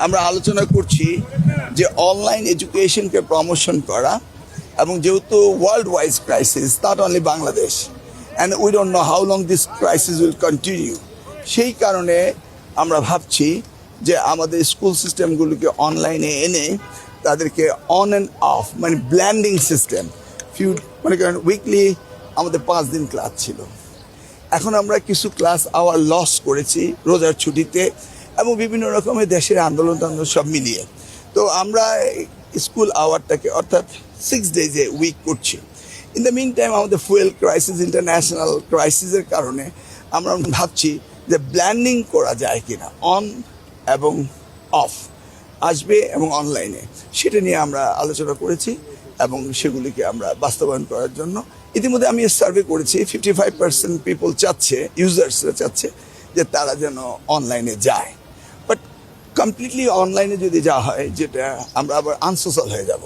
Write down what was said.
আমরা আলোচনা করছি যে অনলাইন এডুকেশনকে প্রমোশন করা এবং যেহেতু world wise crisis not only Bangladesh and we don't know how long this crisis will continue, সেই কারণে আমরা ভাবছি যে আমাদের স্কুল সিস্টেমগুলোকে অনলাইনে এনে তাদেরকে অন অ্যান্ড অফ মানে ব্ল্যান্ডিং সিস্টেম মনে করেন উইকলি আমাদের 5 দিন ক্লাস ছিল, এখন আমরা কিছু ক্লাস আওয়ার লস করেছি রোজার ছুটিতে এবং বিভিন্ন রকমের দেশের আন্দোলন সব মিলিয়ে। তো আমরা স্কুল আওয়ারটাকে অর্থাৎ 6 days এ উইক করছি। ইন দ্য মিন টাইম আমাদের ফুয়েল ক্রাইসিস, ইন্টারন্যাশনাল ক্রাইসিসের কারণে আমরা ভাবছি যে ব্ল্যান্ডিং করা যায় কিনা, অন এবং অফ আসবে এবং অনলাইনে, সেটা নিয়ে আমরা আলোচনা করেছি এবং সেগুলিকে আমরা বাস্তবায়ন করার জন্য ইতিমধ্যে আমি সার্ভে করেছি। 55% পিপল চাচ্ছে, ইউজার্সরা চাচ্ছে যে তারা যেন অনলাইনে যায়, বাট কমপ্লিটলি অনলাইনে যদি যাওয়া হয় যেটা আমরা আবার আনসোশ্যাল হয়ে যাব।